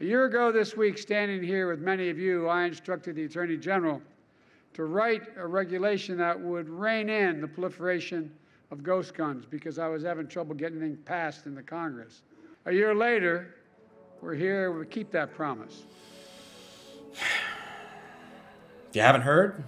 A year ago this week, standing here with many of you, I instructed the Attorney General to write a regulation that would rein in the proliferation of ghost guns because I was having trouble getting anything passed in the Congress. A year later, we're here to keep that promise. If you haven't heard,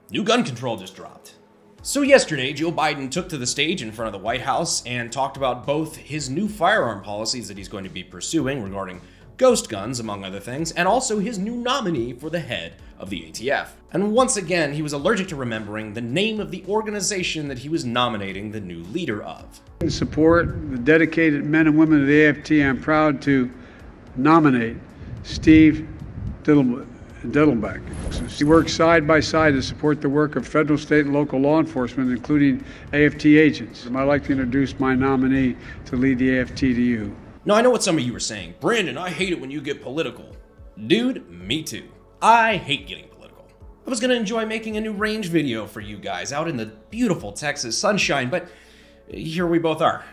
new gun control just dropped. So yesterday, Joe Biden took to the stage in front of the White House and talked about both his new firearm policies that he's going to be pursuing regarding ghost guns, among other things, and also his new nominee for the head of the ATF. And once again, he was allergic to remembering the name of the organization that he was nominating the new leader of. In support of the dedicated men and women of the AFT, I'm proud to nominate Steve Dettelbach. He works side by side to support the work of federal, state, and local law enforcement, including AFT agents. I'd like to introduce my nominee to lead the AFT to you. Now, I know what some of you are saying. Brandon, I hate it when you get political. Dude, me too. I hate getting political. I was gonna enjoy making a new range video for you guys out in the beautiful Texas sunshine, but here we both are.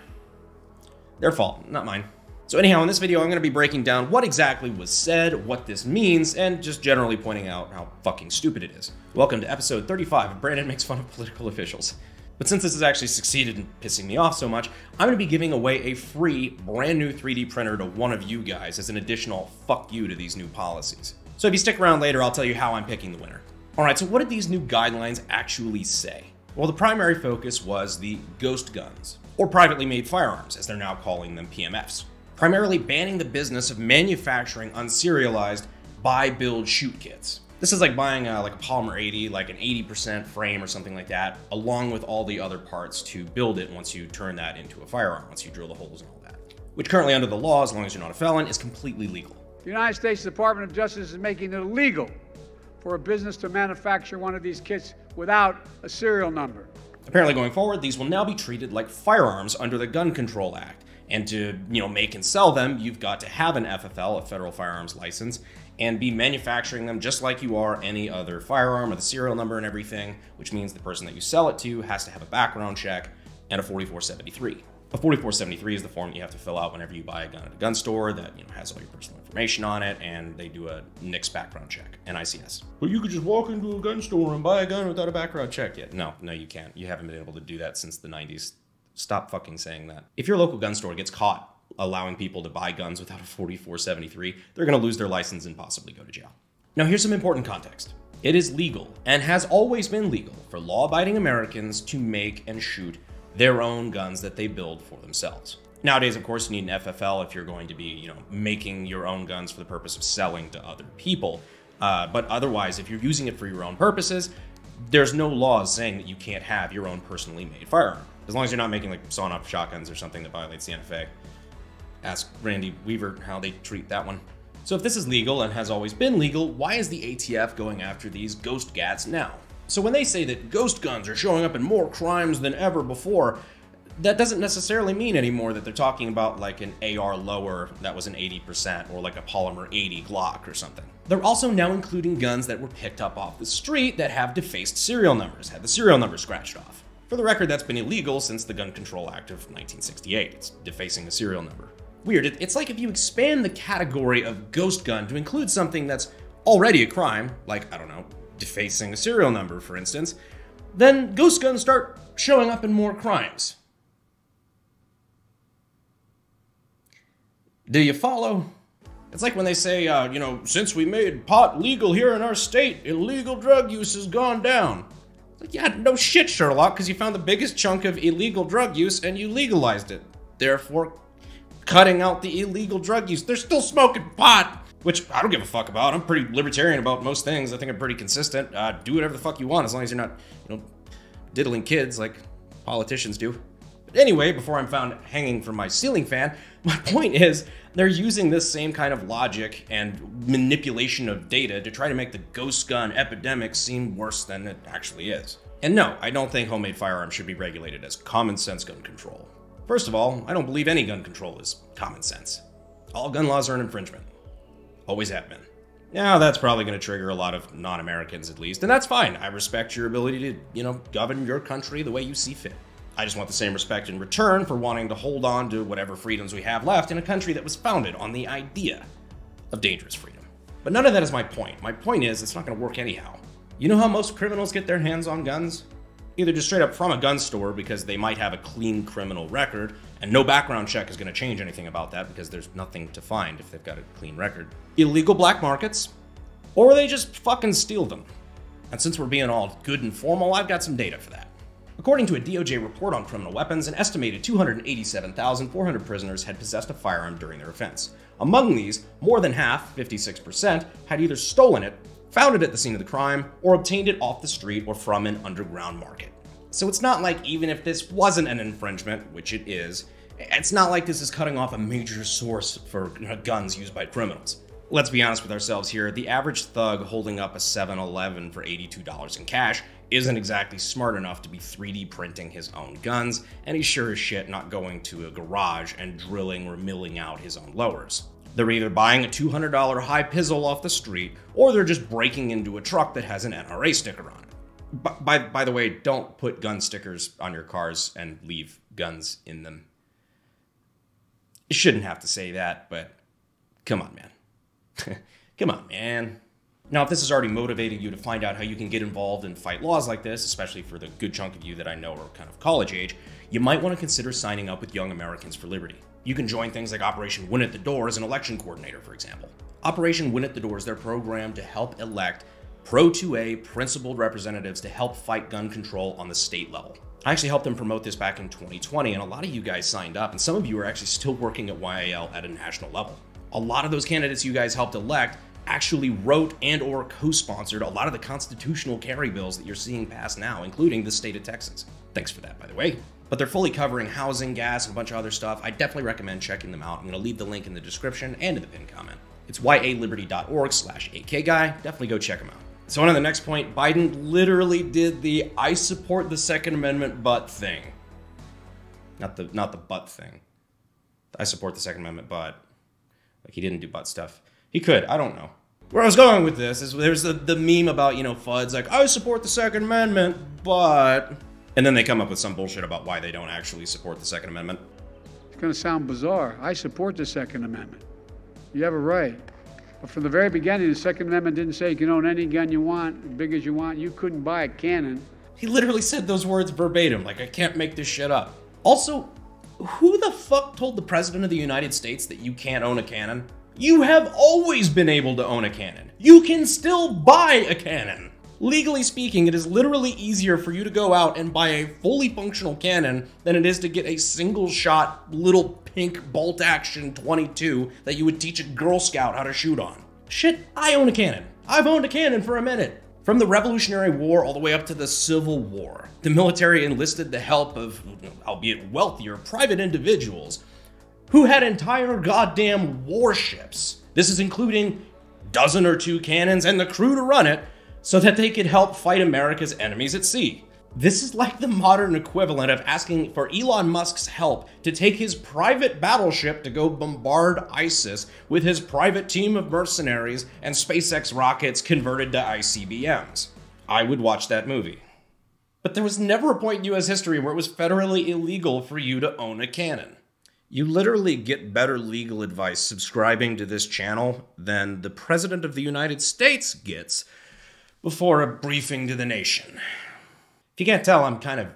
Their fault, not mine. So anyhow, in this video, I'm going to be breaking down what exactly was said, what this means, and just generally pointing out how fucking stupid it is. Welcome to episode 35 of Brandon Makes Fun of Political Officials. But since this has actually succeeded in pissing me off so much, I'm going to be giving away a free, brand new 3D printer to one of you guys as an additional fuck you to these new policies. So if you stick around later, I'll tell you how I'm picking the winner. Alright, so what did these new guidelines actually say? Well, the primary focus was the ghost guns, or privately made firearms, as they're now calling them PMFs. Primarily banning the business of manufacturing unserialized buy, build, shoot kits. This is like buying like a Polymer 80, like an 80% frame or something like that, along with all the other parts to build it once you turn that into a firearm, once you drill the holes and all that. Which currently under the law, as long as you're not a felon, is completely legal. The United States Department of Justice is making it illegal for a business to manufacture one of these kits without a serial number. Apparently going forward, these will now be treated like firearms under the Gun Control Act. And to, make and sell them, you've got to have an FFL, a federal firearms license, and be manufacturing them just like you are any other firearm with a serial number and everything, which means the person that you sell it to has to have a background check and a 4473. A 4473 is the form you have to fill out whenever you buy a gun at a gun store that has all your personal information on it, and they do a NICS background check, NICS. But you could just walk into a gun store and buy a gun without a background check yet. No, you can't. You haven't been able to do that since the 90s. Stop fucking saying that. If your local gun store gets caught allowing people to buy guns without a 4473, they're going to lose their license and possibly go to jail. Now here's some important context. It is legal, and has always been legal, for law-abiding Americans to make and shoot their own guns that they build for themselves. Nowadays, of course, you need an FFL if you're going to be, making your own guns for the purpose of selling to other people. But otherwise, if you're using it for your own purposes, there's no laws saying that you can't have your own personally made firearm. As long as you're not making like sawn-off shotguns or something that violates the NFA. Ask Randy Weaver how they treat that one. So if this is legal and has always been legal, why is the ATF going after these ghost gats now? So when they say that ghost guns are showing up in more crimes than ever before, that doesn't necessarily mean anymore that they're talking about like an AR lower that was an 80% or like a Polymer 80 Glock or something. They're also now including guns that were picked up off the street that have defaced serial numbers, had the serial number scratched off. For the record, that's been illegal since the Gun Control Act of 1968. It's defacing a serial number. Weird, it's like if you expand the category of ghost gun to include something that's already a crime, like, I don't know, defacing a serial number, for instance, then ghost guns start showing up in more crimes. Do you follow? It's like when they say, since we made pot legal here in our state, illegal drug use has gone down. Like, yeah, no shit, Sherlock, because you found the biggest chunk of illegal drug use and you legalized it. Therefore, cutting out the illegal drug use. They're still smoking pot, which I don't give a fuck about. I'm pretty libertarian about most things. I think I'm pretty consistent. Do whatever the fuck you want as long as you're not, diddling kids like politicians do. But anyway, before I'm found hanging from my ceiling fan, my point is they're using this same kind of logic and manipulation of data to try to make the ghost gun epidemic seem worse than it actually is. And no, I don't think homemade firearms should be regulated as common sense gun control. First of all, I don't believe any gun control is common sense. All gun laws are an infringement. Always have been. Now, that's probably going to trigger a lot of non-Americans at least, and that's fine. I respect your ability to, govern your country the way you see fit. I just want the same respect in return for wanting to hold on to whatever freedoms we have left in a country that was founded on the idea of dangerous freedom. But none of that is my point. My point is, it's not going to work anyhow. You know how most criminals get their hands on guns? Either just straight up from a gun store because they might have a clean criminal record, and no background check is going to change anything about that because there's nothing to find if they've got a clean record. Illegal black markets, or they just fucking steal them. And since we're being all good and formal, I've got some data for that. According to a DOJ report on criminal weapons, an estimated 287,400 prisoners had possessed a firearm during their offense. Among these, more than half, 56%, had either stolen it, found it at the scene of the crime, or obtained it off the street or from an underground market. So it's not like even if this wasn't an infringement, which it is, it's not like this is cutting off a major source for guns used by criminals. Let's be honest with ourselves here, the average thug holding up a 7-Eleven for $82 in cash isn't exactly smart enough to be 3D printing his own guns, and he's sure as shit not going to a garage and drilling or milling out his own lowers. They're either buying a $200 high pizzle off the street, or they're just breaking into a truck that has an NRA sticker on it. By the way, don't put gun stickers on your cars and leave guns in them. You shouldn't have to say that, but come on, man. Come on, man. Now, if this has already motivated you to find out how you can get involved and fight laws like this, especially for the good chunk of you that I know are kind of college age, you might want to consider signing up with Young Americans for Liberty. You can join things like Operation Win at the Door as an election coordinator, for example. Operation Win at the Door is their program to help elect Pro-2A principled representatives to help fight gun control on the state level. I actually helped them promote this back in 2020, and a lot of you guys signed up, and some of you are actually still working at YAL at a national level. A lot of those candidates you guys helped elect actually wrote and or co-sponsored a lot of the constitutional carry bills that you're seeing pass now, including the state of Texas. Thanks for that, by the way. But they're fully covering housing, gas, and a bunch of other stuff. I definitely recommend checking them out. I'm going to leave the link in the description and in the pinned comment. It's yaliberty.org/AKguy. Definitely go check them out. So on to the next point, Biden literally did the I support the Second Amendment but thing. Not the butt thing. I support the Second Amendment but. Like he didn't do butt stuff. He could, I don't know. Where I was going with this is there's the meme about, FUDs like, I support the Second Amendment, but... And then they come up with some bullshit about why they don't actually support the Second Amendment. It's going to sound bizarre. I support the Second Amendment. You have a right. But from the very beginning, the Second Amendment didn't say you can own any gun you want, as big as you want. You couldn't buy a cannon. He literally said those words verbatim, like I can't make this shit up. Also, who the fuck told the President of the United States that you can't own a cannon? You have always been able to own a cannon. You can still buy a cannon. Legally speaking, it is literally easier for you to go out and buy a fully functional cannon than it is to get a single-shot little pink bolt-action .22 that you would teach a Girl Scout how to shoot on. Shit, I own a cannon. I've owned a cannon for a minute. From the Revolutionary War all the way up to the Civil War, the military enlisted the help of, albeit wealthier, private individuals who had entire goddamn warships. This is including a dozen or two cannons and the crew to run it, so that they could help fight America's enemies at sea. This is like the modern equivalent of asking for Elon Musk's help to take his private battleship to go bombard ISIS with his private team of mercenaries and SpaceX rockets converted to ICBMs. I would watch that movie. But there was never a point in US history where it was federally illegal for you to own a cannon. You literally get better legal advice subscribing to this channel than the President of the United States gets before a briefing to the nation. If you can't tell, I'm kind of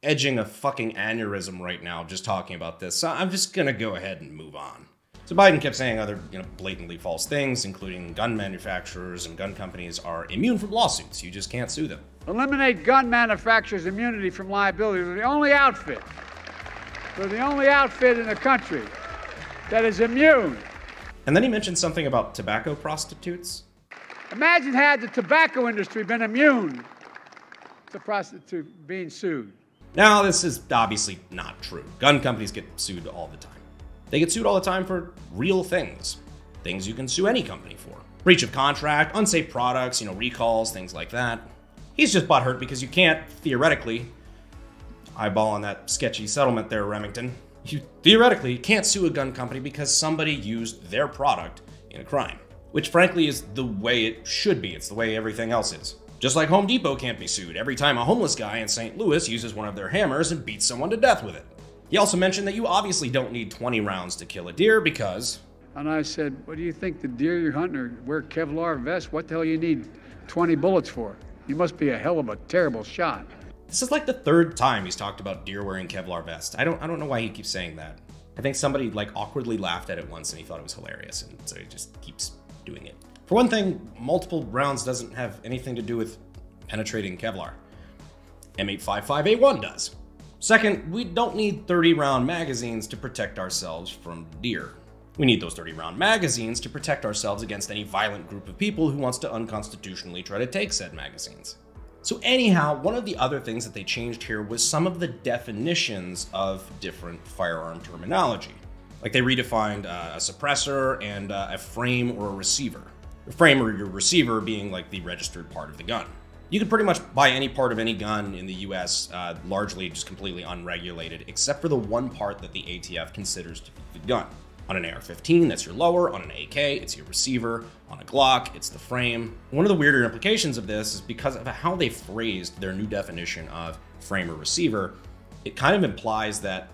edging a fucking aneurysm right now just talking about this, so I'm just gonna go ahead and move on. So Biden kept saying other, blatantly false things, including gun manufacturers and gun companies are immune from lawsuits. You just can't sue them. Eliminate gun manufacturers' immunity from liability. They're the only outfit. They're the only outfit in the country that is immune. And then he mentioned something about tobacco prostitutes. Imagine had the tobacco industry been immune to prostitute being sued. Now, this is obviously not true. Gun companies get sued all the time. They get sued all the time for real things. Things you can sue any company for. Breach of contract, unsafe products, recalls, things like that. He's just butthurt because you can't, theoretically, eyeballing that sketchy settlement there, Remington. You theoretically can't sue a gun company because somebody used their product in a crime. Which frankly is the way it should be. It's the way everything else is. Just like Home Depot can't be sued every time a homeless guy in St. Louis uses one of their hammers and beats someone to death with it. He also mentioned that you obviously don't need 20 rounds to kill a deer because And I said, what do you think the deer you're hunting are wear Kevlar vests? What the hell you need 20 bullets for? You must be a hell of a terrible shot. This is like the third time he's talked about deer wearing Kevlar vests. I don't know why he keeps saying that. I think somebody like awkwardly laughed at it once and he thought it was hilarious, and so he just keeps doing it. For one thing, multiple rounds doesn't have anything to do with penetrating Kevlar. M855A1 does. Second, we don't need 30-round magazines to protect ourselves from deer. We need those 30-round magazines to protect ourselves against any violent group of people who wants to unconstitutionally try to take said magazines. So anyhow, one of the other things that they changed here was some of the definitions of different firearm terminology. Like they redefined a suppressor and a frame or a receiver. The frame or your receiver being like the registered part of the gun. You could pretty much buy any part of any gun in the US largely just completely unregulated, except for the one part that the ATF considers to be the gun. On an AR-15, that's your lower. On an AK, it's your receiver. On a Glock, it's the frame. One of the weirder implications of this is because of how they phrased their new definition of frame or receiver, it kind of implies that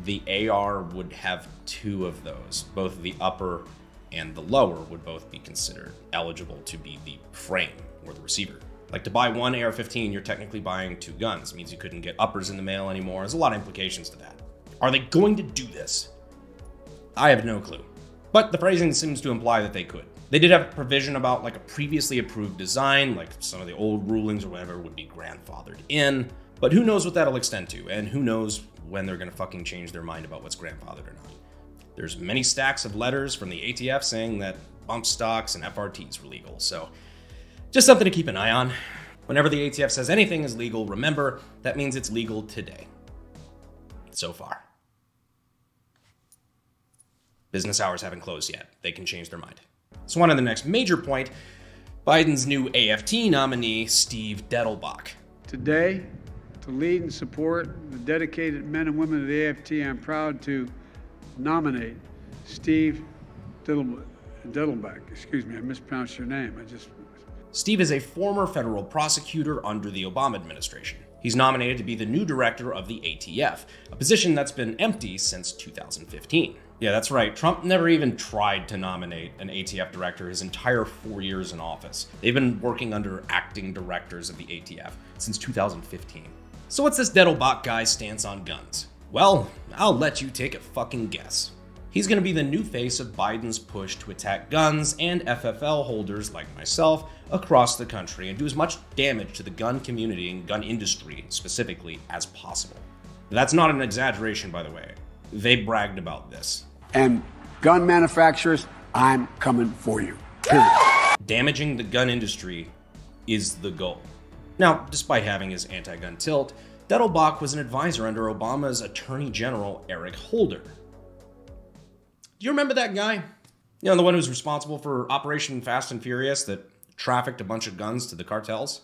the AR would have two of those. Both the upper and the lower would both be considered eligible to be the frame or the receiver. Like to buy one AR-15, you're technically buying two guns. It means you couldn't get uppers in the mail anymore. There's a lot of implications to that. Are they going to do this? I have no clue. But the phrasing seems to imply that they could. They did have a provision about like a previously approved design, like some of the old rulings or whatever would be grandfathered in. But who knows what that'll extend to, and who knows when they're gonna fucking change their mind about what's grandfathered or not. There's many stacks of letters from the ATF saying that bump stocks and FRTs were legal, so just something to keep an eye on. Whenever the ATF says anything is legal, remember, that means it's legal today. So far. Business hours haven't closed yet. They can change their mind. So on to the next major point, Biden's new AFT nominee, Steve Dettelbach. Today, to lead and support the dedicated men and women of the AFT, I'm proud to nominate Steve Dettelbach. Excuse me, I mispronounced your name. Steve is a former federal prosecutor under the Obama administration. He's nominated to be the new director of the ATF, a position that's been empty since 2015. Yeah, that's right. Trump never even tried to nominate an ATF director his entire 4 years in office. They've been working under acting directors of the ATF since 2015. So what's this Dettelbach guy's stance on guns? Well, I'll let you take a fucking guess. He's going to be the new face of Biden's push to attack guns and FFL holders like myself across the country and do as much damage to the gun community and gun industry specifically as possible. That's not an exaggeration, by the way. They bragged about this. And gun manufacturers, I'm coming for you. Period. Damaging the gun industry is the goal. Now, despite having his anti-gun tilt, Dettelbach was an advisor under Obama's Attorney General Eric Holder. Do you remember that guy? You know, the one who was responsible for Operation Fast and Furious that trafficked a bunch of guns to the cartels?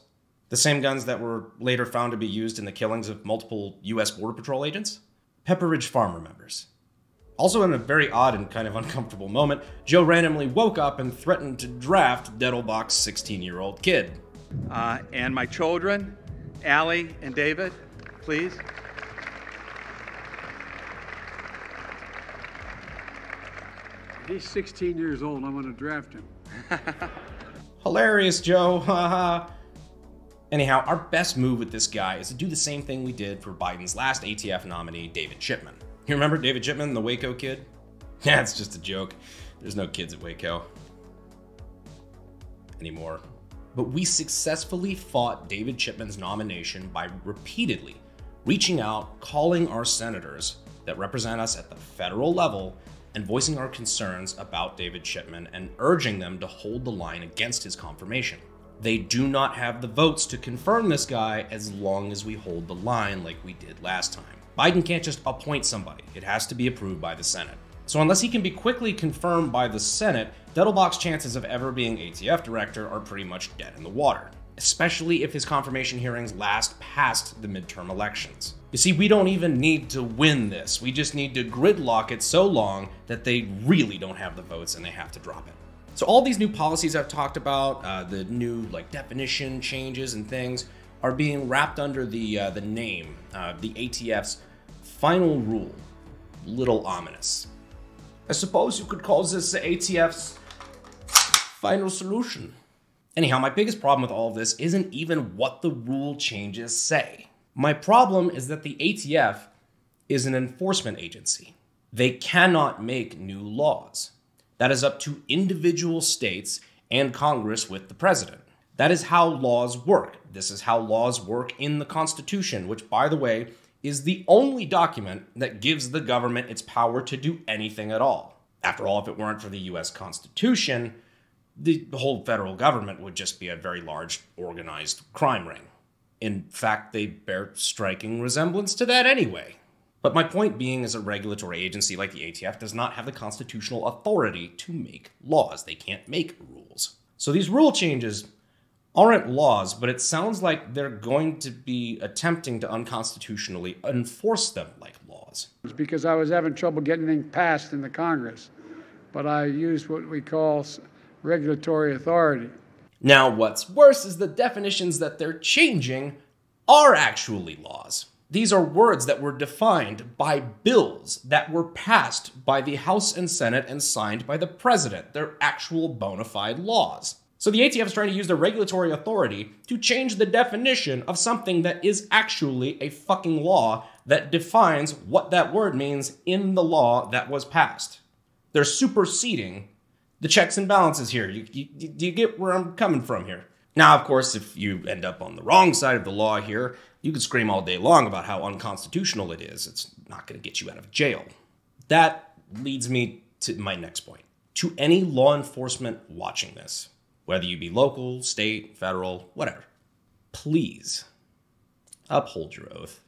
The same guns that were later found to be used in the killings of multiple US Border Patrol agents? Pepperidge Farm remembers. Also, in a very odd and kind of uncomfortable moment, Joe randomly woke up and threatened to draft Dettelbach's 16-year-old kid. And my children, Allie and David, please. He's 16 years old. I want to draft him. Hilarious, Joe. Haha. Anyhow, our best move with this guy is to do the same thing we did for Biden's last ATF nominee, David Chipman. You remember David Chipman, the Waco kid? Yeah, it's just a joke. There's no kids at Waco anymore. But we successfully fought David Chipman's nomination by repeatedly reaching out, calling our senators that represent us at the federal level, and voicing our concerns about David Chipman and urging them to hold the line against his confirmation. They do not have the votes to confirm this guy as long as we hold the line like we did last time. Biden can't just appoint somebody. It has to be approved by the Senate. So unless he can be quickly confirmed by the Senate, Dettelbach's chances of ever being ATF director are pretty much dead in the water, especially if his confirmation hearings last past the midterm elections. You see, we don't even need to win this. We just need to gridlock it so long that they really don't have the votes and they have to drop it. So all these new policies I've talked about, the new definition changes and things, are being wrapped under the name, the ATF's final rule. Little ominous. I suppose you could call this the ATF's final solution. Anyhow, my biggest problem with all of this isn't even what the rule changes say. My problem is that the ATF is an enforcement agency. They cannot make new laws. That is up to individual states and Congress with the president. That is how laws work. This is how laws work in the Constitution, which, by the way, is the only document that gives the government its power to do anything at all. After all, if it weren't for the US Constitution, the whole federal government would just be a very large, organized crime ring. In fact, they bear striking resemblance to that anyway. But my point being is a regulatory agency like the ATF does not have the constitutional authority to make laws. They can't make rules. So these rule changes aren't laws, but it sounds like they're going to be attempting to unconstitutionally enforce them like laws. It's because I was having trouble getting anything passed in the Congress, but I used what we call regulatory authority. Now, what's worse is the definitions that they're changing are actually laws. These are words that were defined by bills that were passed by the House and Senate and signed by the president. They're actual bona fide laws. So the ATF is trying to use their regulatory authority to change the definition of something that is actually a fucking law that defines what that word means in the law that was passed. They're superseding the checks and balances here. Do you get where I'm coming from here? Now, of course, if you end up on the wrong side of the law here, you can scream all day long about how unconstitutional it is. It's not going to get you out of jail. That leads me to my next point. To any law enforcement watching this, whether you be local, state, federal, whatever, please uphold your oath.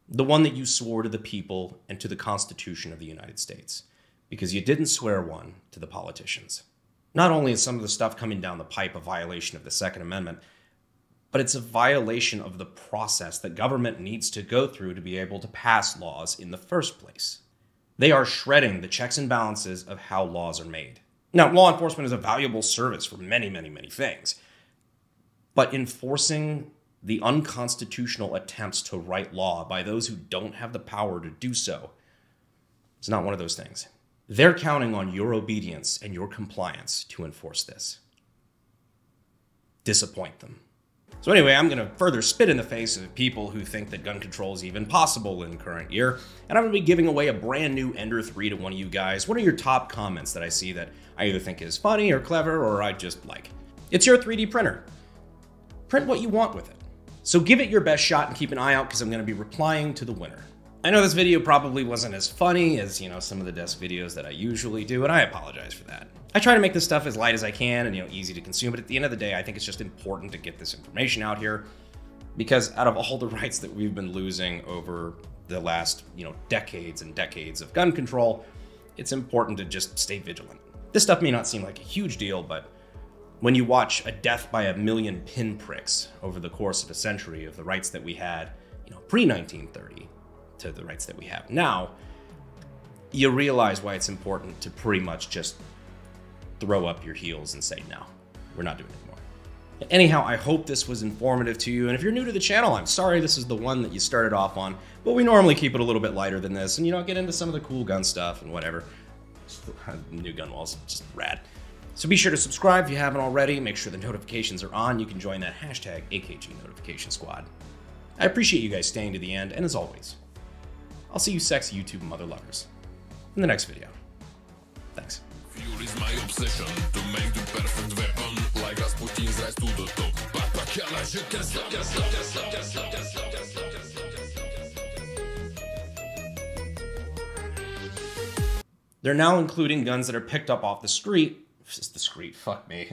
The one that you swore to the people and to the Constitution of the United States. Because you didn't swear one to the politicians. Not only is some of the stuff coming down the pipe a violation of the Second Amendment, but it's a violation of the process that government needs to go through to be able to pass laws in the first place. They are shredding the checks and balances of how laws are made. Now, law enforcement is a valuable service for many, many, many things. But enforcing the unconstitutional attempts to write law by those who don't have the power to do so is not one of those things. They're counting on your obedience and your compliance to enforce this. Disappoint them. So anyway, I'm going to further spit in the face of people who think that gun control is even possible in the current year, and I'm going to be giving away a brand new Ender 3 to one of you guys. What are your top comments that I see that I either think is funny or clever or I just like? It's your 3D printer. Print what you want with it. So give it your best shot and keep an eye out because I'm going to be replying to the winner. I know this video probably wasn't as funny as, some of the desk videos that I usually do, and I apologize for that. I try to make this stuff as light as I can and, easy to consume, but at the end of the day, I think it's just important to get this information out here because out of all the rights that we've been losing over the last, decades and decades of gun control, it's important to just stay vigilant. This stuff may not seem like a huge deal, but when you watch a death by a million pinpricks over the course of a century of the rights that we had, pre-1930 to the rights that we have now, you realize why it's important to pretty much just throw up your heels and say, no, we're not doing it anymore. Anyhow, I hope this was informative to you. And if you're new to the channel, I'm sorry this is the one that you started off on, but we normally keep it a little bit lighter than this and, get into some of the cool gun stuff and whatever. New gun walls, just rad. So be sure to subscribe if you haven't already. Make sure the notifications are on. You can join that hashtag AKG notification squad. I appreciate you guys staying to the end. And as always, I'll see you sexy YouTube mother lovers in the next video. Thanks. Fuel is my obsession to make the perfect weapon. Like Rasputin's rise to the top. They're now including guns that are picked up off the street. Fuck me.